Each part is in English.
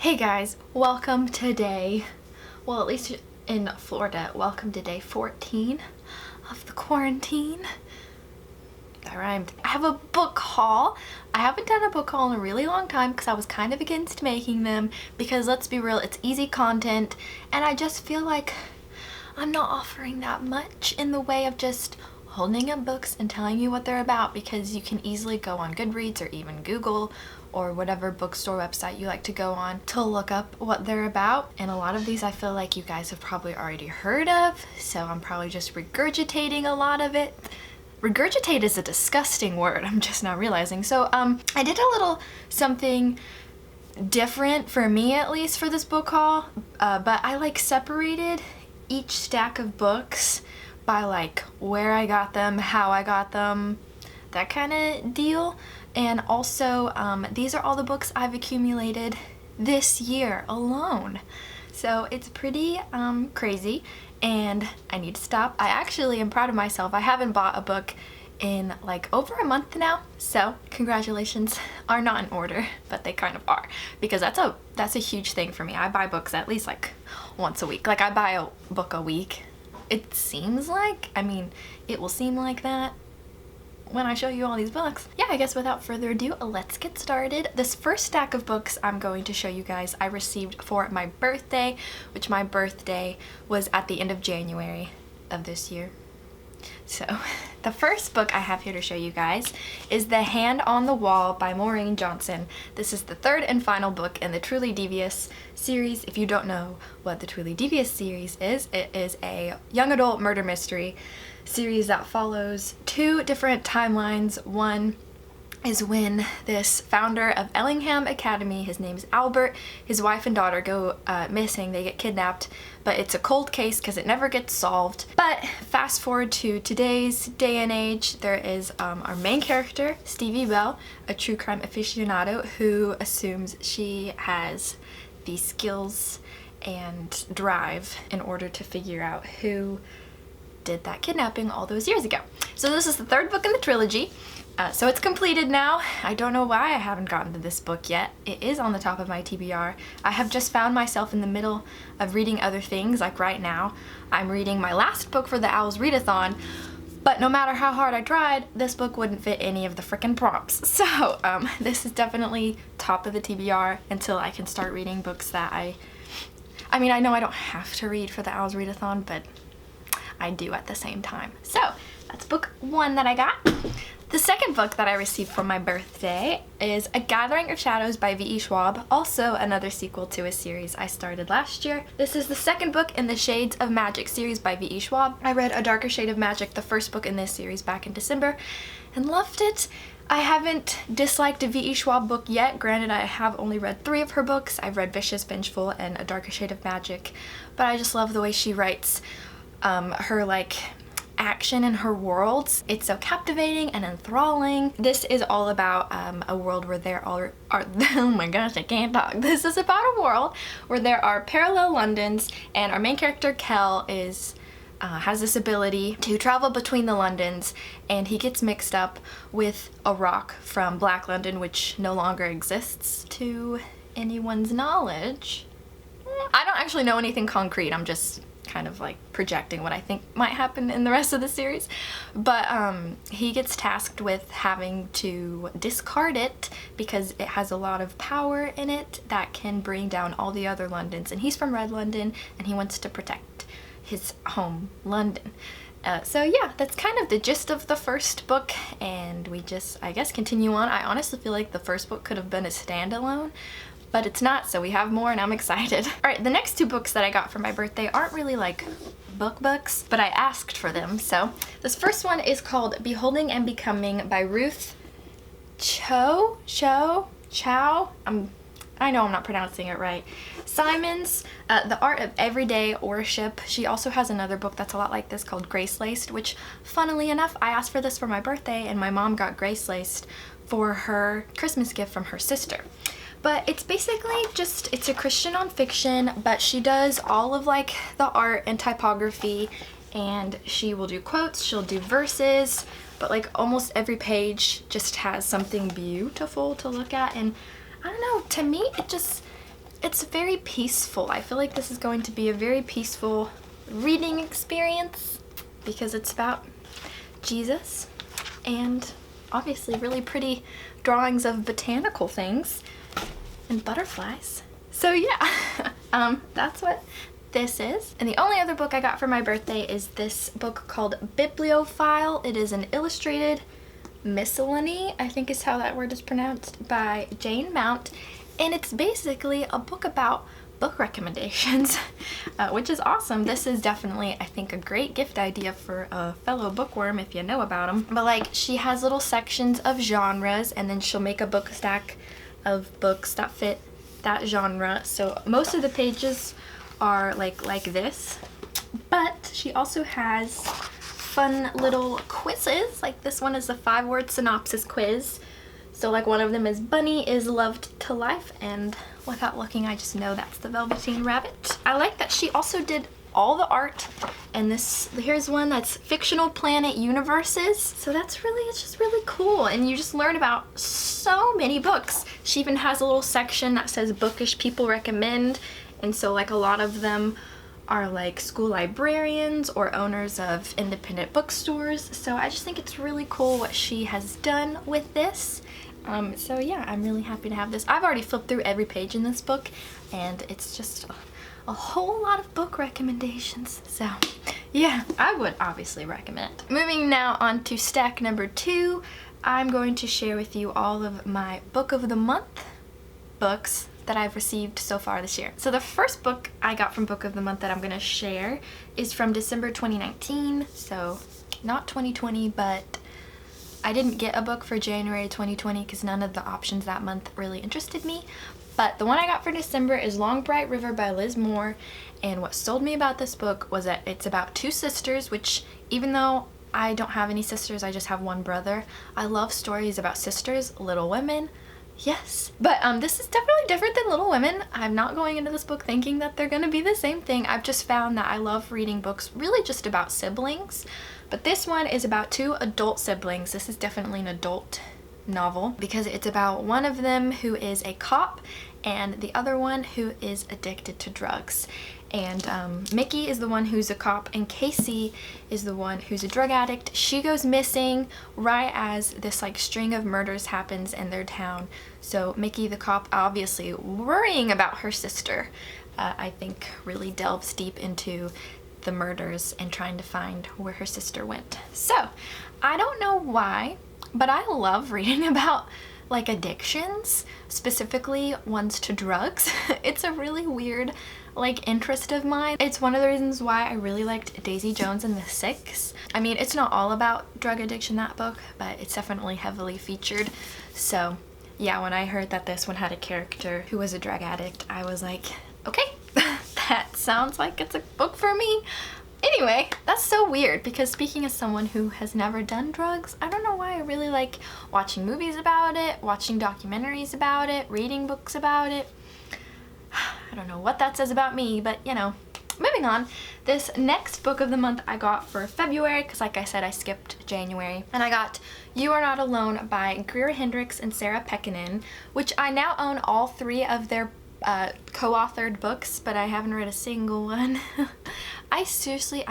Hey guys, welcome to day, well at least in Florida, welcome to day 14 of the quarantine. That rhymed. I have a book haul. I haven't done a book haul in a really long time because I was kind of against making them because let's be real, it's easy content and I just feel like I'm not offering that much in the way of just holding up books and telling you what they're about, because you can easily go on Goodreads or even Google or whatever bookstore website you like to go on to look up what they're about. And a lot of these I feel like you guys have probably already heard of, so I'm probably just regurgitating a lot of it. Regurgitate is a disgusting word, I'm just now realizing. So I did a little something different, for me at least, for this book haul, but I like separated each stack of books by like where I got them, how I got them, that kind of deal. And also these are all the books I've accumulated this year alone. So it's pretty crazy and I need to stop. I actually am proud of myself. I haven't bought a book in like over a month now, so congratulations. Are not in order, but they kind of are, because that's a huge thing for me. I buy books at least like once a week. Like I buy a book a week. It seems like, I mean, it will seem like that when I show you all these books. Yeah, I guess without further ado, let's get started. This first stack of books I'm going to show you guys I received for my birthday, which my birthday was at the end of January of this year. So the first book I have here to show you guys is The Hand on the Wall by Maureen Johnson. This is the third and final book in the Truly Devious series. If you don't know what the Truly Devious series is, it is a young adult murder mystery series that follows two different timelines. One is when this founder of Ellingham Academy, his name's Albert, his wife and daughter go missing, they get kidnapped, but it's a cold case because it never gets solved. But fast forward to today's day and age, there is our main character, Stevie Bell, a true crime aficionado who assumes she has the skills and drive in order to figure out who did that kidnapping all those years ago. So this is the third book in the trilogy. So it's completed now. I don't know why I haven't gotten to this book yet. It is on the top of my TBR. I have just found myself in the middle of reading other things. Like right now, I'm reading my last book for the Owls Readathon, but no matter how hard I tried, this book wouldn't fit any of the frickin' prompts. So this is definitely top of the TBR until I can start reading books that I mean, I know I don't have to read for the Owls Readathon, but I do at the same time. So that's book one that I got. The second book that I received for my birthday is A Gathering of Shadows by V.E. Schwab, also another sequel to a series I started last year. This is the second book in the Shades of Magic series by V.E. Schwab. I read A Darker Shade of Magic, the first book in this series, back in December and loved it. I haven't disliked a V.E. Schwab book yet. Granted, I have only read 3 of her books. I've read Vicious, Vengeful, and A Darker Shade of Magic, but I just love the way she writes her like action in her worlds. It's so captivating and enthralling. This is all about a world where there are oh my gosh, I can't talk. This is about a world where there are parallel Londons, and our main character Kel is has this ability to travel between the Londons, and he gets mixed up with a rock from Black London, which no longer exists to anyone's knowledge. I don't actually know anything concrete. I'm just kind of like projecting what I think might happen in the rest of the series, but he gets tasked with having to discard it because it has a lot of power in it that can bring down all the other Londons, and he's from Red London and he wants to protect his home London. So yeah, that's kind of the gist of the first book, and we just, I guess, continue on. I honestly feel like the first book could have been a standalone, but it's not, so we have more and I'm excited. All right, the next 2 books that I got for my birthday aren't really like books, but I asked for them. So this first one is called Beholding and Becoming by Ruth Chow. I know I'm not pronouncing it right. Simons, The Art of Everyday Worship. She also has another book that's a lot like this called Grace Laced, which funnily enough, I asked for this for my birthday and my mom got Grace Laced for her Christmas gift from her sister. But it's basically just, it's a Christian nonfiction, but she does all of like the art and typography, and she will do quotes, she'll do verses, but like almost every page just has something beautiful to look at. And I don't know, to me it just, it's very peaceful. I feel like this is going to be a very peaceful reading experience because it's about Jesus and obviously really pretty drawings of botanical things and butterflies. So yeah, that's what this is. And the only other book I got for my birthday is this book called Bibliophile. It is an illustrated miscellany, I think is how that word is pronounced, by Jane Mount. And it's basically a book about book recommendations, which is awesome. This is definitely, I think, a great gift idea for a fellow bookworm if you know about them. But like, she has little sections of genres, and then she'll make a book stack of books that fit that genre. So most of the pages are like this, but she also has fun little quizzes. Like this one is a 5-word synopsis quiz. So like one of them is Bunny is loved to life, and without looking I just know that's the Velveteen Rabbit. I like that she also did all the art, and here's one that's fictional planet universes. So that's really, it's just really cool, and you just learn about so many books. She even has a little section that says bookish people recommend, and so like a lot of them are like school librarians or owners of independent bookstores. So I just think it's really cool what she has done with this. So yeah, I'm really happy to have this. I've already flipped through every page in this book, and it's just a whole lot of book recommendations. So yeah, I would obviously recommend. Moving now on to stack number 2, I'm going to share with you all of my book of the month books that I've received so far this year. So the first book I got from book of the month that I'm going to share is from December 2019, so not 2020, but I didn't get a book for January 2020 because none of the options that month really interested me. But the one I got for December is Long Bright River by Liz Moore, and what sold me about this book was that it's about 2 sisters, which even though I don't have any sisters, I just have one brother, I love stories about sisters, Little Women. Yes, but this is definitely different than Little Women. I'm not going into this book thinking that they're gonna be the same thing. I've just found that I love reading books really just about siblings, but this one is about 2 adult siblings. This is definitely an adult novel because it's about one of them who is a cop and the other one who is addicted to drugs. And Mickey is the one who's a cop, and Casey is the one who's a drug addict. She goes missing right as this like string of murders happens in their town. So Mickey the cop, obviously worrying about her sister, I think really delves deep into the murders and trying to find where her sister went. So I don't know why, but I love reading about like addictions, specifically ones to drugs. It's a really weird like interest of mine. It's one of the reasons why I really liked Daisy Jones and the Six. I mean, it's not all about drug addiction, that book, but it's definitely heavily featured. So yeah, when I heard that this one had a character who was a drug addict, I was like, okay, that sounds like it's a book for me. Anyway, that's so weird because speaking as someone who has never done drugs, I don't know why I really like watching movies about it, watching documentaries about it, reading books about it. I don't know what that says about me, but you know. Moving on, this next book of the month I got for February, because like I said, I skipped January, and I got You Are Not Alone by Greer Hendricks and Sarah Pekkanen, which I now own all 3 of their co-authored books, but I haven't read a single one. I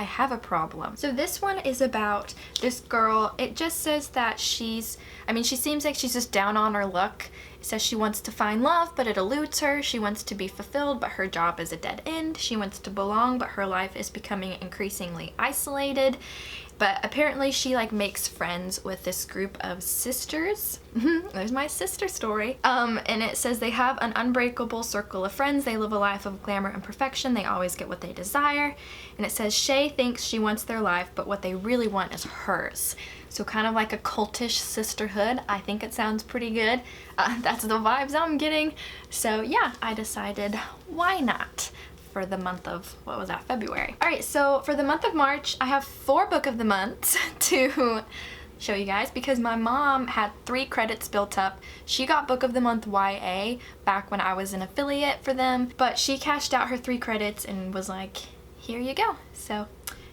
have a problem. So this one is about this girl. It just says that she seems like she's just down on her luck. It says she wants to find love, but it eludes her. She wants to be fulfilled, but her job is a dead end. She wants to belong, but her life is becoming increasingly isolated. But apparently she like makes friends with this group of sisters. There's my sister story. And it says they have an unbreakable circle of friends. They live a life of glamour and perfection. They always get what they desire. And it says Shay thinks she wants their life, but what they really want is hers. So kind of like a cultish sisterhood. I think it sounds pretty good. That's the vibes I'm getting. So yeah, I decided why not? For the month of, what was that, February. Alright, so for the month of March, I have 4 book of the months to show you guys because my mom had 3 credits built up. She got book of the month YA back when I was an affiliate for them, but she cashed out her 3 credits and was like, here you go. So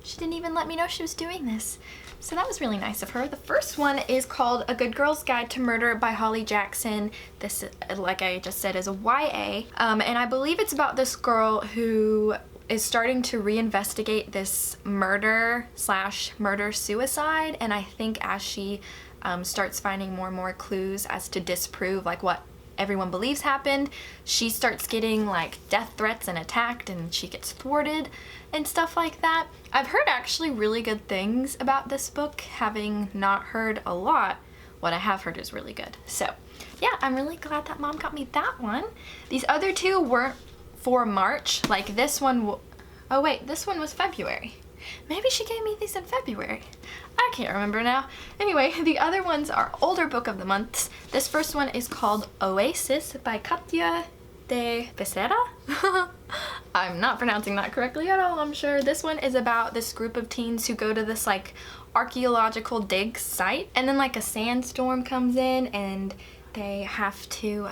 she didn't even let me know she was doing this. So that was really nice of her. The first one is called A Good Girl's Guide to Murder by Holly Jackson. This, like I just said, is a YA. And I believe it's about this girl who is starting to reinvestigate this murder/murder-suicide. And I think as she starts finding more and more clues as to disprove like what everyone believes happened, she starts getting like death threats and attacked, and she gets thwarted and stuff like that. I've heard actually really good things about this book, having not heard a lot. What I have heard is really good. So yeah, I'm really glad that Mom got me that one. These other two weren't for March. Like this one, oh wait, this one was February. Maybe she gave me these in February. I can't remember now. Anyway, the other ones are older book of the months. This first one is called Oasis by Katja de Becerra. I'm not pronouncing that correctly at all, I'm sure. This one is about this group of teens who go to this like archaeological dig site, and then like a sandstorm comes in and they have to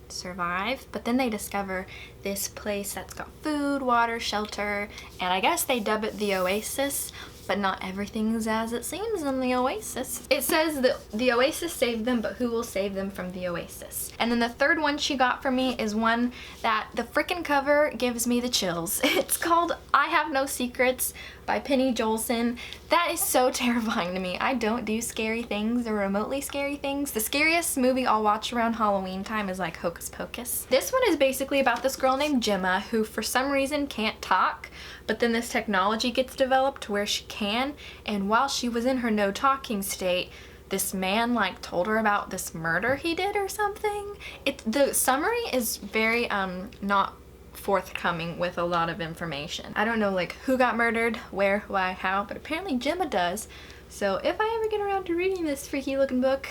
survive, but then they discover this place that's got food, water, shelter, and I guess they dub it the Oasis, but not everything's as it seems in the Oasis. It says that the Oasis saved them, but who will save them from the Oasis? And then the third one she got for me is one that the frickin' cover gives me the chills. It's called I Have No Secrets by Penny Jolson. That is so terrifying to me. I don't do scary things or remotely scary things. The scariest movie I'll watch around Halloween time is like Hocus Pocus. This one is basically about this girl named Gemma who for some reason can't talk, but then this technology gets developed where she can, and while she was in her no talking state, this man like told her about this murder he did or something. The summary is very not forthcoming with a lot of information. I don't know like who got murdered, where, why, how, but apparently Gemma does. So if I ever get around to reading this freaky looking book,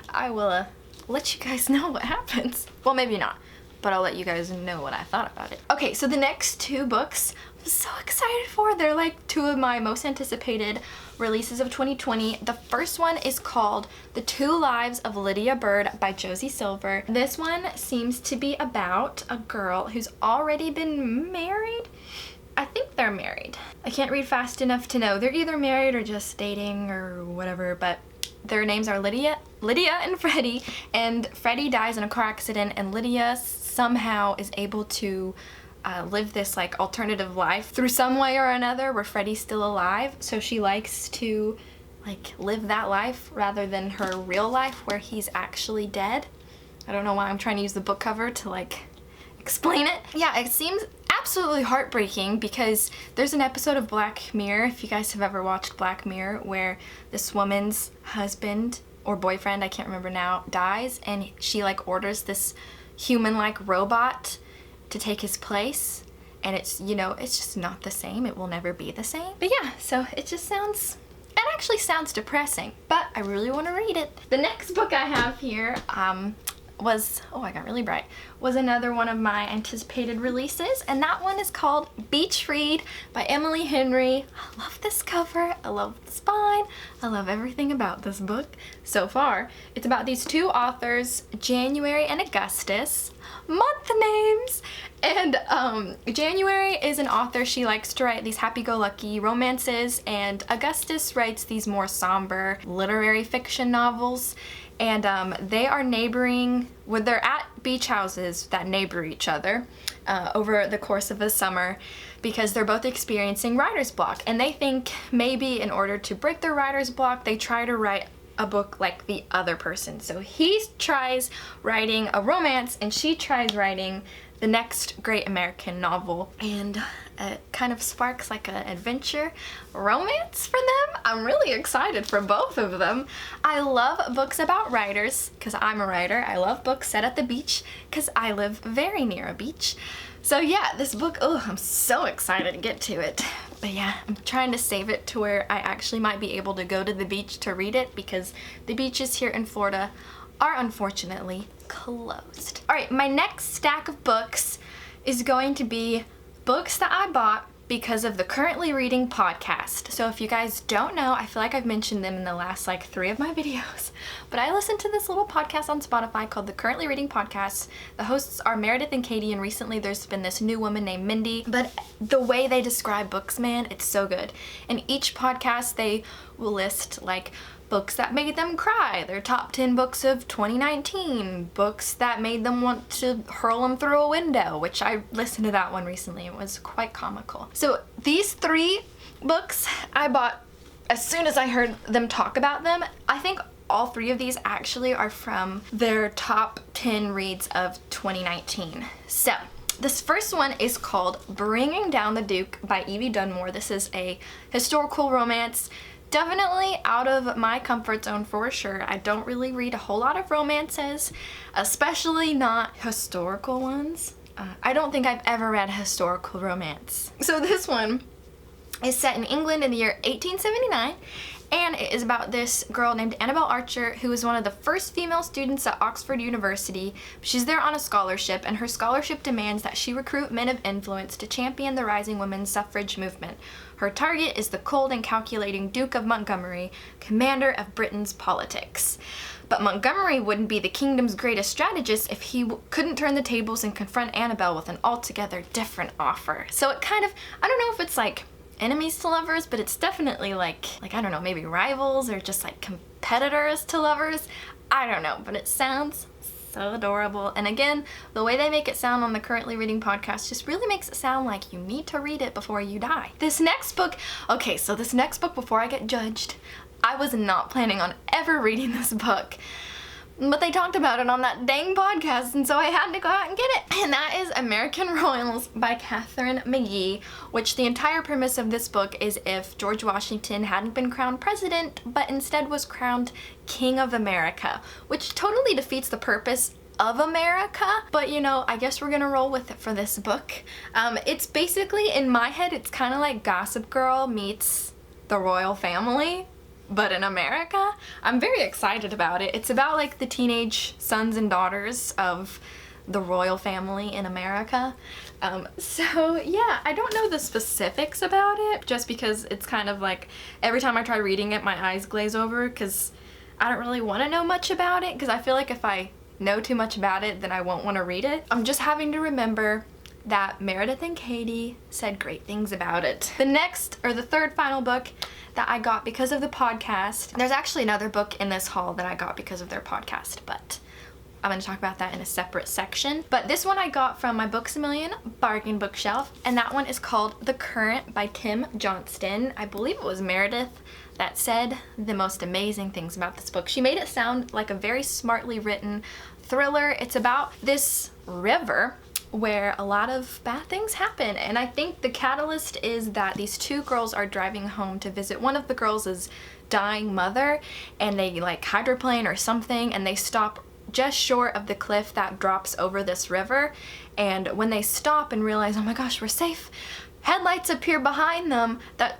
I will let you guys know what happens. Well, maybe not, but I'll let you guys know what I thought about it. Okay, so the next two books I'm so excited for. They're like two of my most anticipated releases of 2020. The first one is called The Two Lives of Lydia Byrd by Josie Silver. This one seems to be about a girl who's already been married. I think they're married. I can't read fast enough to know. They're either married or just dating or whatever, but their names are Lydia and Freddie, and Freddie dies in a car accident, and Lydia somehow is able to live this like alternative life through some way or another where Freddie's still alive. So she likes to like live that life rather than her real life where he's actually dead. I don't know why I'm trying to use the book cover to like explain it. Yeah, it seems absolutely heartbreaking because there's an episode of Black Mirror, if you guys have ever watched Black Mirror, where this woman's husband or boyfriend, I can't remember now, dies, and she like orders this human-like robot to take his place, and it's, you know, it's just not the same. It will never be the same. But yeah, so it actually sounds depressing, but I really want to read it. The next book I have here was, oh, I got really bright, was another one of my anticipated releases, and that one is called Beach Read by Emily Henry. I love this cover, I love the spine, I love everything about this book so far. It's about these two authors, January and Augustus, month names, and January is an author. She likes to write these happy-go-lucky romances, and Augustus writes these more somber literary fiction novels. And they are neighboring, well, they're at beach houses that neighbor each other over the course of the summer because they're both experiencing writer's block. And they think maybe in order to break their writer's block, they try to write a book like the other person. So he tries writing a romance and she tries writing the next great American novel, and it kind of sparks like an adventure romance for them. I'm really excited for both of them. I love books about writers because I'm a writer. I love books set at the beach because I live very near a beach. So yeah, this book, oh, I'm so excited to get to it. But yeah, I'm trying to save it to where I actually might be able to go to the beach to read it because the beaches here in Florida are unfortunately closed. All right, my next stack of books is going to be books that I bought because of the Currently Reading podcast. So if you guys don't know, I feel like I've mentioned them in the last like 3 of my videos, but I listen to this little podcast on Spotify called the Currently Reading Podcast. The hosts are Meredith and Katie, and recently there's been this new woman named Mindy, but the way they describe books, man, it's so good. In each podcast, they will list like books that made them cry, their top 10 books of 2019, books that made them want to hurl them through a window, which I listened to that one recently. It was quite comical. So these 3 books I bought as soon as I heard them talk about them. I think all 3 of these actually are from their top 10 reads of 2019. So this first one is called Bringing Down the Duke by Evie Dunmore. This is a historical romance. Definitely out of my comfort zone for sure. I don't really read a whole lot of romances, especially not historical ones. I don't think I've ever read a historical romance. So this one is set in England in the year 1879, and it is about this girl named Annabelle Archer, who is one of the first female students at Oxford University. She's there on a scholarship, and her scholarship demands that she recruit men of influence to champion the rising women's suffrage movement. Her target is the cold and calculating Duke of Montgomery, commander of Britain's politics. But Montgomery wouldn't be the kingdom's greatest strategist if he couldn't turn the tables and confront Annabelle with an altogether different offer. So it kind of, I don't know if it's like enemies to lovers, but it's definitely like I don't know, maybe rivals or just like competitors to lovers. I don't know, but it sounds so adorable. And again, the way they make it sound on the Currently Reading podcast just really makes it sound like you need to read it before you die. This next book, before I get judged, I was not planning on ever reading this book, but they talked about it on that dang podcast, and so I had to go out and get it. And that is American Royals by Catherine McGee, which the entire premise of this book is if George Washington hadn't been crowned president, but instead was crowned King of America, which totally defeats the purpose of America, but you know, I guess we're gonna roll with it for this book. It's basically, in my head, it's kind of like Gossip Girl meets the royal family, but in America. I'm very excited about it. It's about like the teenage sons and daughters of the royal family in America. So yeah, I don't know the specifics about it, just because it's kind of like every time I try reading it, my eyes glaze over because I don't really want to know much about it, because I feel like if I know too much about it, then I won't want to read it. I'm just having to remember that Meredith and Katie said great things about it. The third final book that I got because of the podcast. There's actually another book in this haul that I got because of their podcast, but I'm going to talk about that in a separate section. But this one I got from my Books A Million bargain bookshelf, and that one is called The Current by Tim Johnston. I believe it was Meredith that said the most amazing things about this book. She made it sound like a very smartly written thriller. It's about this river where a lot of bad things happen, and I think the catalyst is that these 2 girls are driving home to visit one of the girls' dying mother, and they like hydroplane or something, and they stop just short of the cliff that drops over this river. And when they stop and realize, oh my gosh, we're safe, headlights appear behind them that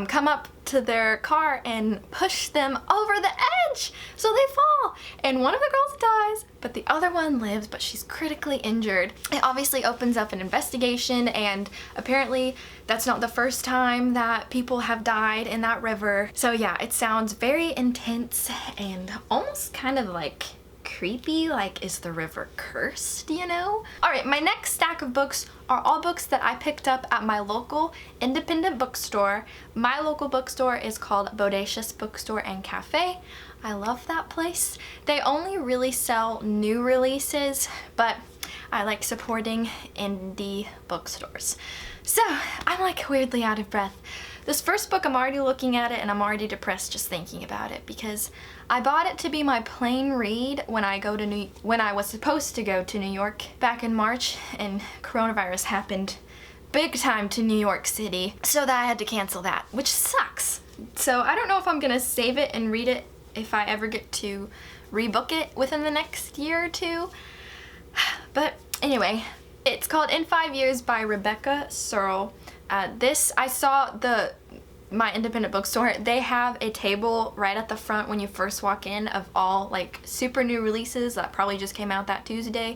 come up to their car and push them over the edge, so they fall, and one of the girls dies, but the other one lives, but she's critically injured. It obviously opens up an investigation, and apparently that's not the first time that people have died in that river. So yeah, it sounds very intense and almost kind of like creepy, like, is the river cursed, you know? Alright, my next stack of books are all books that I picked up at my local independent bookstore. My local bookstore is called Bodacious Bookstore and Cafe. I love that place. They only really sell new releases, but I like supporting indie bookstores. So, I'm like weirdly out of breath. This first book, I'm already looking at it and I'm already depressed just thinking about it, because I bought it to be my plane read when I was supposed to go to New York back in March, and coronavirus happened big time to New York City, so that I had to cancel that, which sucks. So I don't know if I'm gonna save it and read it if I ever get to rebook it within the next year or 2. But anyway, it's called In 5 Years by Rebecca Searle. This, I saw my independent bookstore, they have a table right at the front when you first walk in of all like super new releases that probably just came out that Tuesday.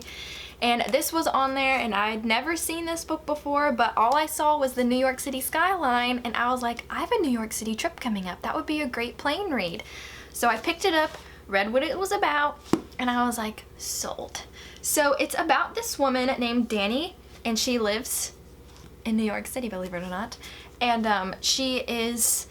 And this was on there, and I'd never seen this book before, but all I saw was the New York City skyline, and I was like, I have a New York City trip coming up. That would be a great plane read. So I picked it up, read what it was about, and I was like, sold. So it's about this woman named Dani, and she lives in New York City, believe it or not. And she is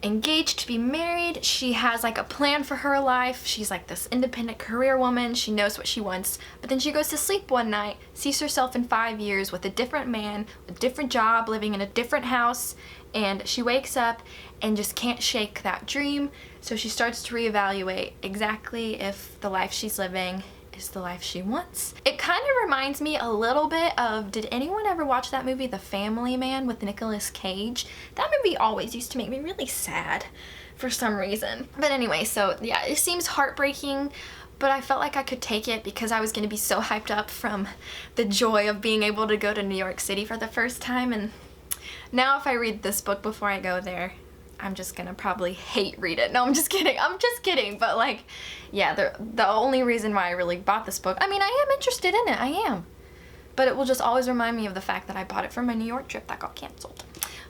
engaged to be married. She has like a plan for her life. She's like this independent career woman. She knows what she wants. But then she goes to sleep one night, sees herself in 5 years with a different man, a different job, living in a different house, and she wakes up and just can't shake that dream. So she starts to reevaluate exactly if the life she's living is the life she wants. It kind of reminds me a little bit of, did anyone ever watch that movie The Family Man with Nicolas Cage? That movie always used to make me really sad for some reason. But anyway, so yeah, it seems heartbreaking, but I felt like I could take it because I was going to be so hyped up from the joy of being able to go to New York City for the first time. And now if I read this book before I go there, I'm just gonna probably hate read it. No, I'm just kidding. But like, yeah, the only reason why I really bought this book, I mean, I am interested in it, I am. But it will just always remind me of the fact that I bought it for my New York trip that got canceled.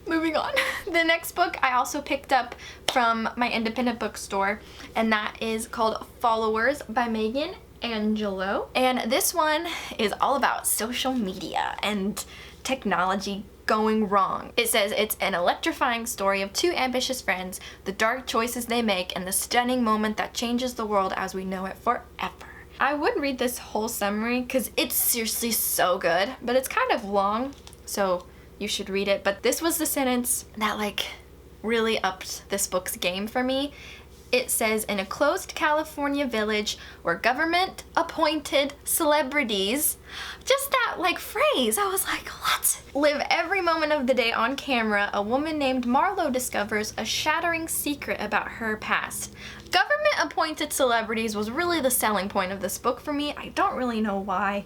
Moving on. The next book I also picked up from my independent bookstore, and that is called Followers by Megan Angelo. And this one is all about social media and technology going wrong. It says it's an electrifying story of two ambitious friends, the dark choices they make, and the stunning moment that changes the world as we know it forever. I would read this whole summary because it's seriously so good, but it's kind of long, so you should read it. But this was the sentence that like really upped this book's game for me. It says, in a closed California village where government appointed celebrities, just that like phrase, I was like, what? Live every moment of the day on camera, a woman named Marlo discovers a shattering secret about her past. Government appointed celebrities was really the selling point of this book for me. I don't really know why,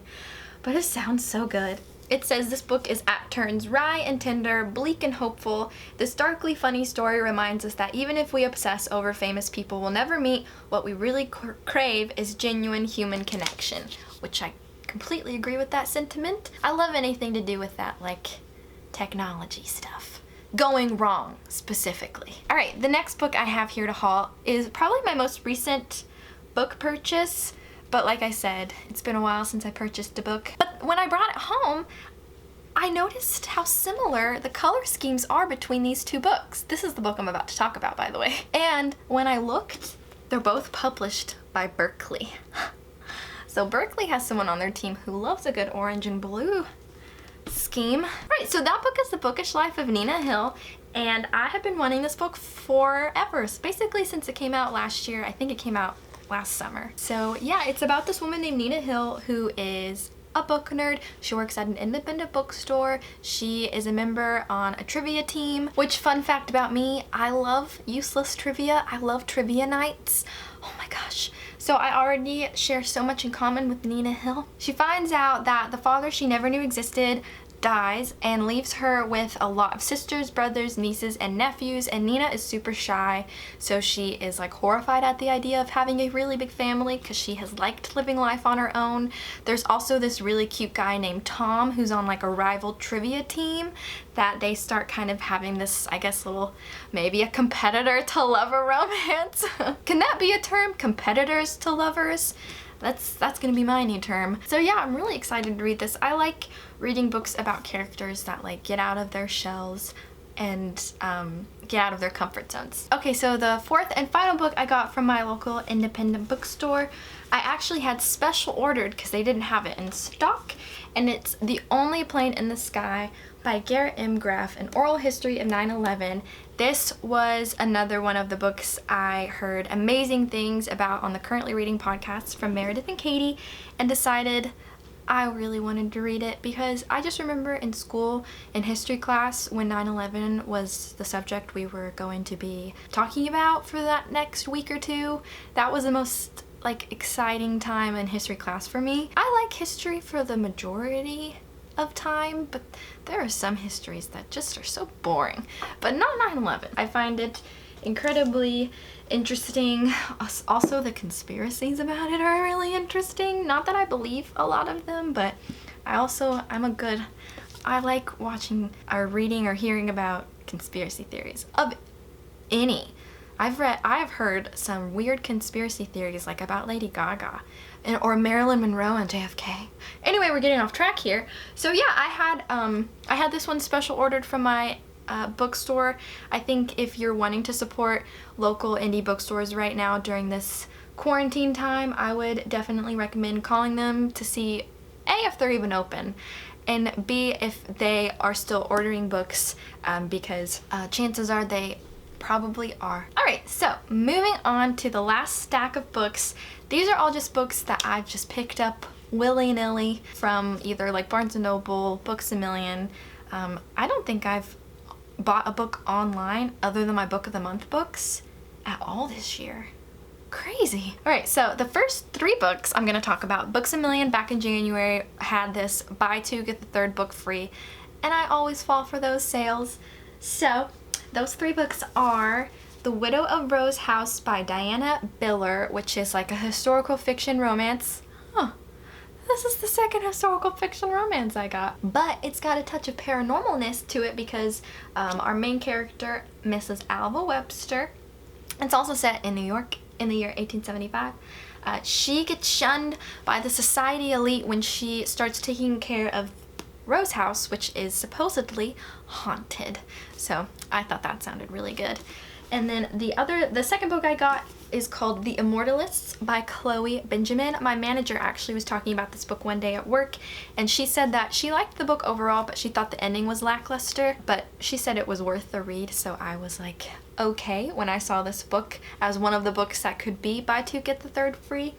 but it sounds so good. It says this book is at turns wry and tender, bleak and hopeful. This darkly funny story reminds us that even if we obsess over famous people we'll never meet, what we really crave is genuine human connection, which I completely agree with that sentiment. I love anything to do with that, like technology stuff. Going wrong, specifically. All right, the next book I have here to haul is probably my most recent book purchase. But like I said, it's been a while since I purchased a book. But when I brought it home, I noticed how similar the color schemes are between these two books. This is the book I'm about to talk about, by the way. And when I looked, they're both published by Berkley. So Berkley has someone on their team who loves a good orange and blue scheme. Right, so that book is The Bookish Life of Nina Hill. And I have been wanting this book forever. So basically since it came out last year. I think it came out last summer. So yeah, it's about this woman named Nina Hill who is a book nerd. She works at an independent bookstore. She is a member on a trivia team, which, fun fact about me, I love useless trivia. I love trivia nights. Oh my gosh. So I already share so much in common with Nina Hill. She finds out that the father she never knew existed dies and leaves her with a lot of sisters, brothers, nieces, and nephews, and Nina is super shy, so she is like horrified at the idea of having a really big family because she has liked living life on her own. There's also this really cute guy named Tom who's on like a rival trivia team that they start kind of having this, I guess, little, maybe a competitor to lover romance. Can that be a term? Competitors to lovers? That's gonna be my new term. So yeah, I'm really excited to read this. I like reading books about characters that like get out of their shells and get out of their comfort zones. Okay, so the fourth and final book I got from my local independent bookstore, I actually had special ordered because they didn't have it in stock, and it's The Only Plane in the Sky by Garrett M. Graff, An Oral History of 9/11. This was another one of the books I heard amazing things about on the Currently Reading podcast from Meredith and Katie, and decided I really wanted to read it because I just remember in school, in history class, when 9/11 was the subject we were going to be talking about for that next week or two. That was the most like exciting time in history class for me. I like history for the majority of time, but there are some histories that just are so boring, but not 9/11. I find it incredibly interesting. Also, the conspiracies about it are really interesting. Not that I believe a lot of them, but I like watching or reading or hearing about conspiracy theories of any. I've heard some weird conspiracy theories like about Lady Gaga or Marilyn Monroe and JFK. Anyway, we're getting off track here. So yeah, I had this one special ordered from my bookstore. I think if you're wanting to support local indie bookstores right now during this quarantine time, I would definitely recommend calling them to see A, if they're even open, and B, if they are still ordering books, because chances are they probably are. Alright, so moving on to the last stack of books. These are all just books that I've just picked up willy-nilly from either like Barnes & Noble, Books A Million. I don't think I've bought a book online other than my Book of the Month books at all this year. Crazy. Alright, so the first 3 books I'm going to talk about. Books A Million back in January had this buy 2 get the 3rd book free, and I always fall for those sales. So those 3 books are The Widow of Rose House by Diana Biller, which is like a historical fiction romance. This is the second historical fiction romance I got. But it's got a touch of paranormalness to it because our main character, Mrs. Alva Webster, it's also set in New York in the year 1875. She gets shunned by the society elite when she starts taking care of Rose House, which is supposedly haunted. So I thought that sounded really good. And then the second book I got is called The Immortalists by Chloe Benjamin. My manager actually was talking about this book one day at work, and she said that she liked the book overall, but she thought the ending was lackluster, but she said it was worth the read, so I was like, okay. When I saw this book as one of the books that could be buy 2 get the 3rd free,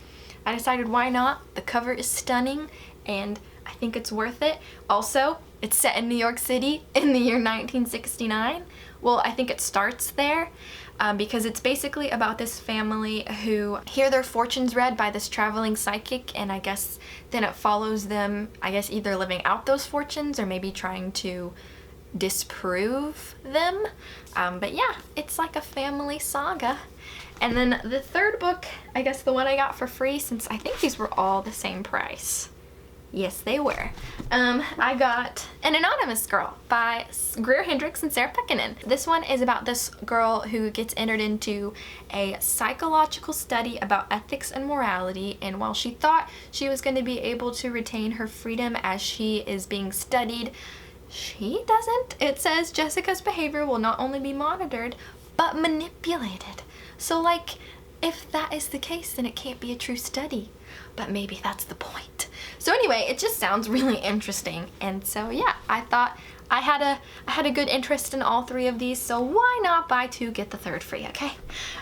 I decided why not. The cover is stunning, and I think it's worth it. Also, it's set in New York City in the year 1969. Well, I think it starts there because it's basically about this family who hear their fortunes read by this traveling psychic, and I guess then it follows them, I guess, either living out those fortunes or maybe trying to disprove them. But yeah, it's like a family saga. And then the 3rd book, I guess the one I got for free, since I think these were all the same price. Yes, they were. I got An Anonymous Girl by Greer Hendricks and Sarah Pekkanen. This one is about this girl who gets entered into a psychological study about ethics and morality, and while she thought she was going to be able to retain her freedom as she is being studied, she doesn't. It says Jessica's behavior will not only be monitored, but manipulated. So like, if that is the case, then it can't be a true study. But maybe that's the point. So anyway, it just sounds really interesting. And so yeah, I thought I had a good interest in all 3 of these, so why not buy 2 get the 3rd free, okay?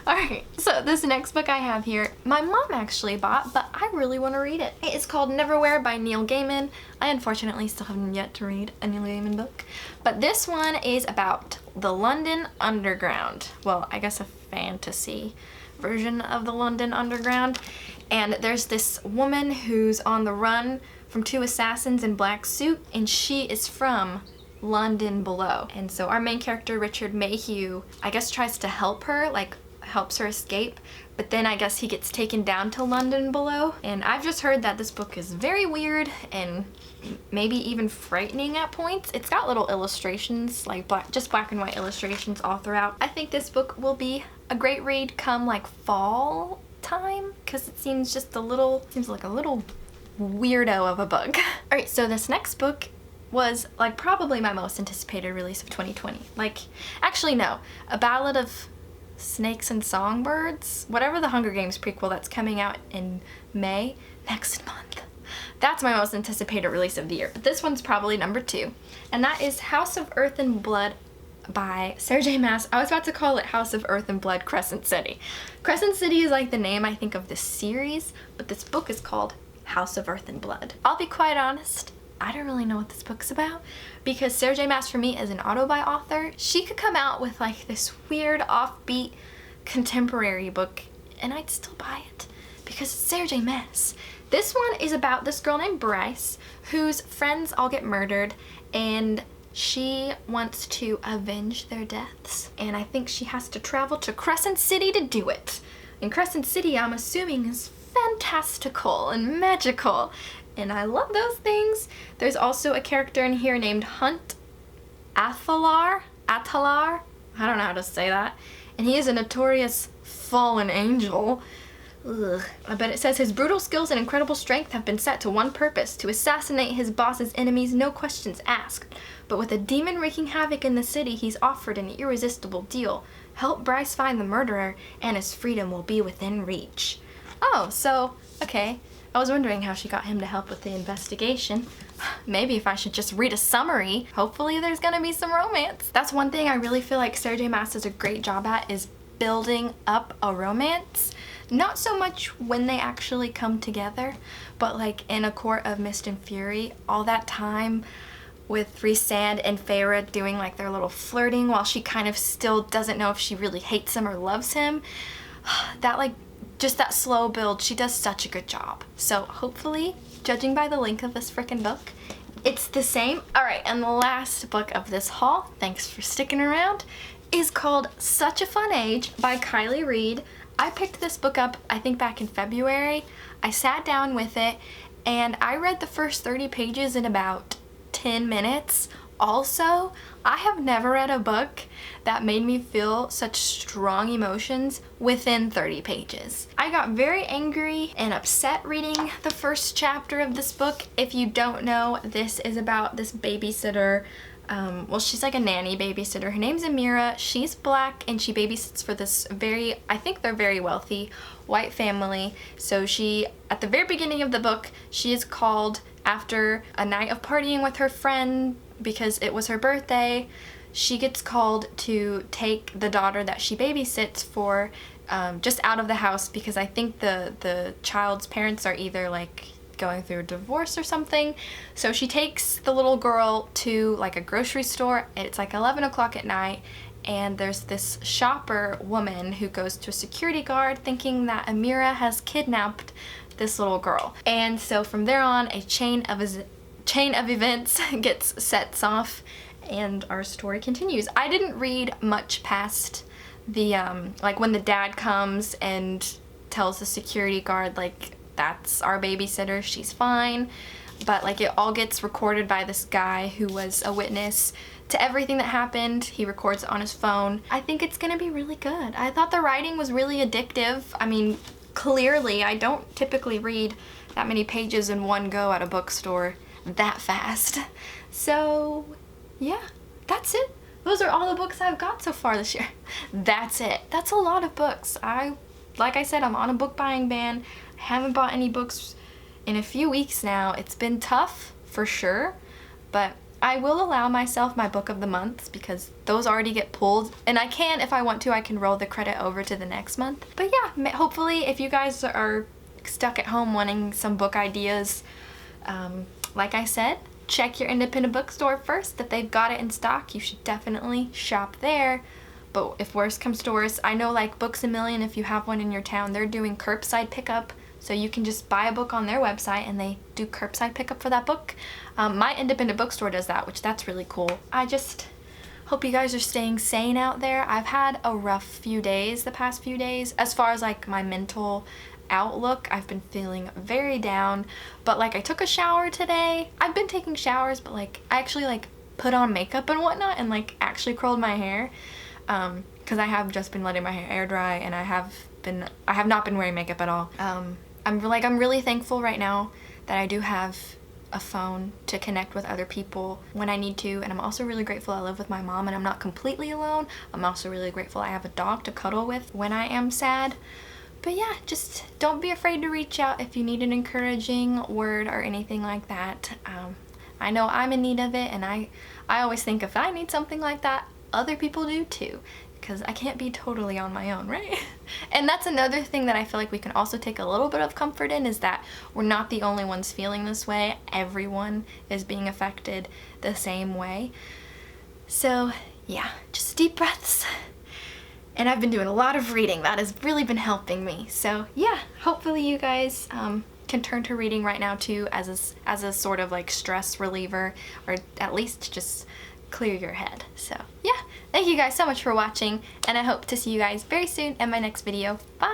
Alright, so this next book I have here, my mom actually bought, but I really want to read it. It is called Neverwhere by Neil Gaiman. I unfortunately still haven't yet to read a Neil Gaiman book. But this one is about the London Underground. Well, I guess a fantasy version of the London Underground. And there's this woman who's on the run from 2 assassins in black suit, and she is from London Below. And so our main character, Richard Mayhew, I guess tries to help her, like helps her escape, but then I guess he gets taken down to London Below. And I've just heard that this book is very weird and maybe even frightening at points. It's got little illustrations, like just black and white illustrations all throughout. I think this book will be a great read come like fall time, because it seems like a little weirdo of a book. Alright, so this next book was like probably my most anticipated release of 2020. Like, actually no, A Ballad of Snakes and Songbirds, whatever the Hunger Games prequel that's coming out in May next month. That's my most anticipated release of the year, but this one's probably number 2, and that is House of Earth and Blood by Sarah J. Maas. I was about to call it House of Earth and Blood Crescent City. Crescent City is like the name I think of this series, but this book is called House of Earth and Blood. I'll be quite honest, I don't really know what this book's about, because Sarah J. Maas for me is an auto-buy author. She could come out with like this weird offbeat contemporary book and I'd still buy it because it's Sarah J. Maas. This one is about this girl named Bryce whose friends all get murdered, and She wants to avenge their deaths, and I think she has to travel to Crescent City to do it. And Crescent City, I'm assuming, is fantastical and magical, and I love those things. There's also a character in here named Hunt Athalar, I don't know how to say that, and he is a notorious fallen angel. Ugh. But it says his brutal skills and incredible strength have been set to one purpose: to assassinate his boss's enemies, no questions asked. But with a demon wreaking havoc in the city, he's offered an irresistible deal. Help Bryce find the murderer, and his freedom will be within reach. Oh, so, okay. I was wondering how she got him to help with the investigation. Maybe if I should just read a summary, hopefully there's gonna be some romance. That's one thing I really feel like Sarah J. Maas does a great job at, is building up a romance. Not so much when they actually come together, but like in A Court of Mist and Fury, all that time with Rhysand and Feyre doing like their little flirting while she kind of still doesn't know if she really hates him or loves him. That like, just that slow build, she does such a good job. So hopefully, judging by the length of this frickin' book, it's the same. Alright, and the last book of this haul, thanks for sticking around, is called Such a Fun Age by Kylie Reed. I picked this book up, I think back in February. I sat down with it, and I read the first 30 pages in about 10 minutes. Also, I have never read a book that made me feel such strong emotions within 30 pages. I got very angry and upset reading the first chapter of this book. If you don't know, this is about this babysitter. Well, she's like a nanny babysitter. Her name's Amira. She's black, and she babysits for this I think they're very wealthy white family. So she, at the very beginning of the book, she is called after a night of partying with her friend because it was her birthday. She gets called to take the daughter that she babysits for just out of the house because I think the child's parents are either like going through a divorce or something. So she takes the little girl to like a grocery store. It's like 11 o'clock at night, and there's this shopper woman who goes to a security guard thinking that Amira has kidnapped this little girl. And so from there on, a chain of events sets off, and our story continues. I didn't read much past the like when the dad comes and tells the security guard like, that's our babysitter, she's fine. But like, it all gets recorded by this guy who was a witness to everything that happened. He records it on his phone. I think it's gonna be really good. I thought the writing was really addictive. I mean, clearly I don't typically read that many pages in one go at a bookstore that fast. So yeah, that's it. Those are all the books I've got so far this year. That's it. That's a lot of books. Like I said, I'm on a book buying ban. I haven't bought any books in a few weeks now. It's been tough for sure, but I will allow myself my book of the months because those already get pulled, and I can, if I want to, I can roll the credit over to the next month. But yeah, hopefully if you guys are stuck at home wanting some book ideas, like I said, check your independent bookstore first. If they've got it in stock, you should definitely shop there. But if worse comes to worse, I know like Books A Million, if you have one in your town, they're doing curbside pickup. So you can just buy a book on their website and they do curbside pickup for that book. My independent bookstore does that, which that's really cool. I just hope you guys are staying sane out there. I've had a rough few days, the past few days, as far as like my mental outlook. I've been feeling very down, but like I took a shower today. I've been taking showers, but like I actually like put on makeup and whatnot and like actually curled my hair. Because I have just been letting my hair air dry, and I have not been wearing makeup at all. I'm really thankful right now that I do have a phone to connect with other people when I need to, and I'm also really grateful I live with my mom and I'm not completely alone. I'm also really grateful I have a dog to cuddle with when I am sad. But yeah, just don't be afraid to reach out if you need an encouraging word or anything like that. I know I'm in need of it, and I always think if I need something like that, other people do too, because I can't be totally on my own, right? And that's another thing that I feel like we can also take a little bit of comfort in, is that we're not the only ones feeling this way. Everyone is being affected the same way. So yeah, just deep breaths. And I've been doing a lot of reading. That has really been helping me. So yeah, hopefully you guys can turn to reading right now too as a sort of like stress reliever, or at least just clear your head. So yeah, thank you guys so much for watching, and I hope to see you guys very soon in my next video. Bye!